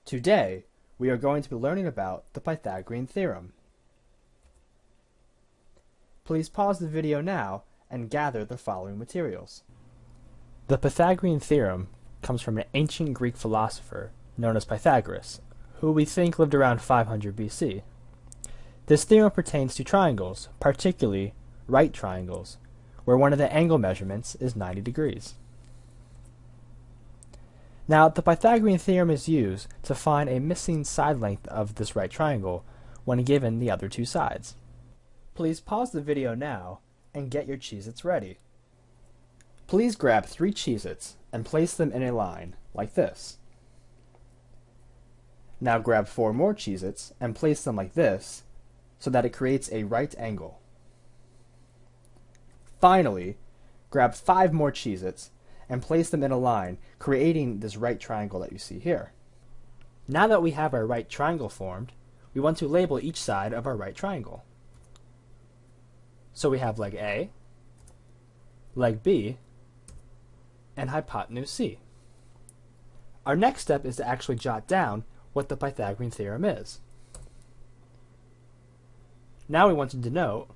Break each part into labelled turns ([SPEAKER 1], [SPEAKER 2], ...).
[SPEAKER 1] Today, we are going to be learning about the Pythagorean Theorem. Please pause the video now and gather the following materials. The Pythagorean Theorem comes from an ancient Greek philosopher known as Pythagoras, who we think lived around 500 BC. This theorem pertains to triangles, particularly right triangles, where one of the angle measurements is 90 degrees. Now, the Pythagorean theorem is used to find a missing side length of this right triangle when given the other two sides. Please pause the video now and get your Cheez-Its ready. Please grab 3 Cheez-Its and place them in a line, like this. Now grab 4 more Cheez-Its and place them like this, so that it creates a right angle. Finally, grab 5 more Cheez-Its and place them in a line, creating this right triangle that you see here. Now that we have our right triangle formed, we want to label each side of our right triangle. So we have leg A, leg B, and hypotenuse C. Our next step is to actually jot down what the Pythagorean theorem is. Now we want to denote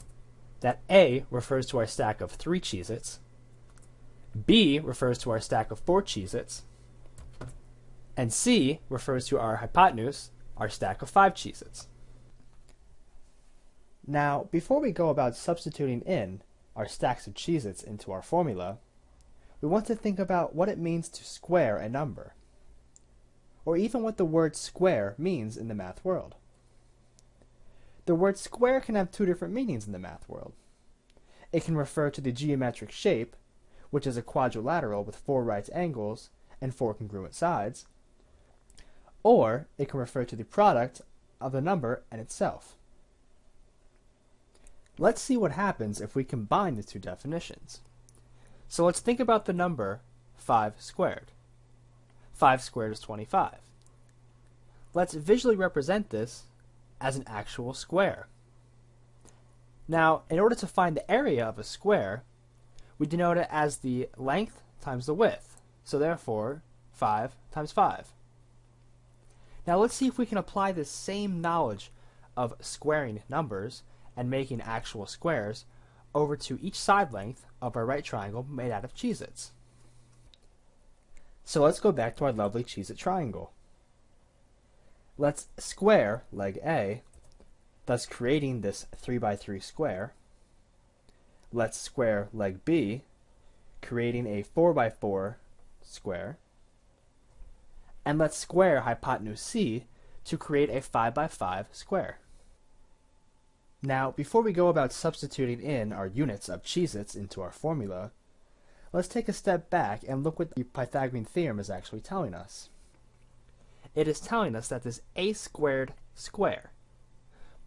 [SPEAKER 1] that A refers to our stack of 3 Cheez-Its, B refers to our stack of 4 Cheez-Its, and C refers to our hypotenuse, our stack of 5 Cheez-Its. Now, before we go about substituting in our stacks of Cheez-Its into our formula, we want to think about what it means to square a number, or even what the word square means in the math world. The word square can have 2 different meanings in the math world. It can refer to the geometric shape, which is a quadrilateral with 4 right angles and 4 congruent sides, or it can refer to the product of the number and itself. Let's see what happens if we combine the 2 definitions. So let's think about the number 5 squared. 5 squared is 25. Let's visually represent this as an actual square. Now, in order to find the area of a square, we denote it as the length times the width. So therefore, 5 times 5. Now let's see if we can apply this same knowledge of squaring numbers and making actual squares over to each side length of our right triangle made out of Cheez-Its. So let's go back to our lovely Cheez-It triangle. Let's square leg A, thus creating this 3 by 3 square. Let's square leg B, creating a 4 by 4 square. And let's square hypotenuse C to create a 5 by 5 square. Now, before we go about substituting in our units of Cheez-Its into our formula, let's take a step back and look what the Pythagorean theorem is actually telling us. It is telling us that this a squared square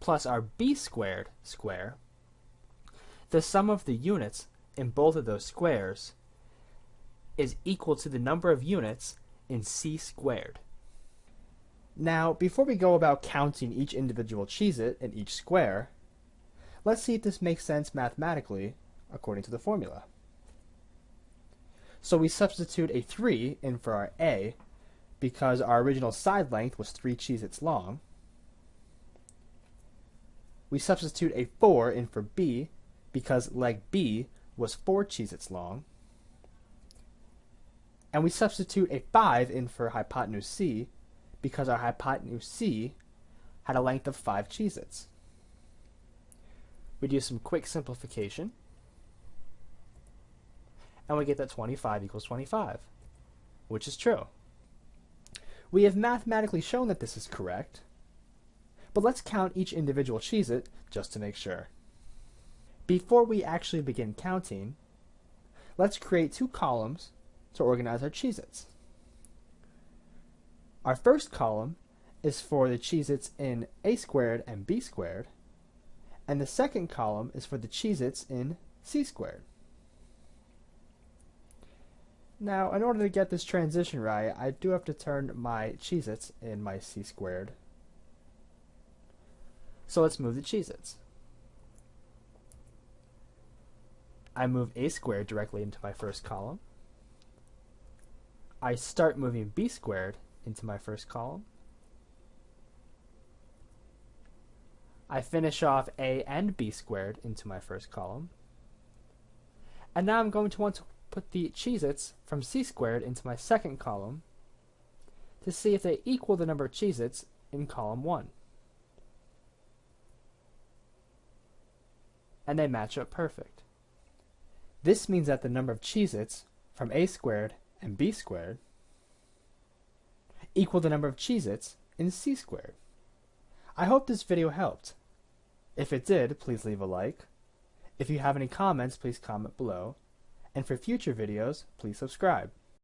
[SPEAKER 1] plus our b squared square, the sum of the units in both of those squares is equal to the number of units in c squared. Now, before we go about counting each individual Cheez-It in each square, let's see if this makes sense mathematically according to the formula. So we substitute a 3 in for our A because our original side length was 3 Cheez-Its long. We substitute a 4 in for B because leg B was 4 Cheez-Its long. And we substitute a 5 in for hypotenuse C because our hypotenuse C had a length of 5 Cheez-Its. We do some quick simplification, and we get that 25 equals 25, which is true. We have mathematically shown that this is correct, but let's count each individual Cheez-It just to make sure. Before we actually begin counting, let's create 2 columns to organize our Cheez-Its. Our first column is for the Cheez-Its in a squared and b squared, and the second column is for the Cheez-Its in c squared. Now, in order to get this transition right, I do have to turn my Cheez-Its in my c squared. So let's move the Cheez-Its. I move a squared directly into my first column. I start moving b squared into my first column. I finish off a and b squared into my first column. And now I'm going to want to put the Cheez-Its from c squared into my second column to see if they equal the number of Cheez-Its in column 1. And they match up perfect. This means that the number of Cheez-Its from a squared and b squared equal the number of Cheez-Its in c squared. I hope this video helped. If it did, please leave a like. If you have any comments, please comment below. And for future videos, please subscribe.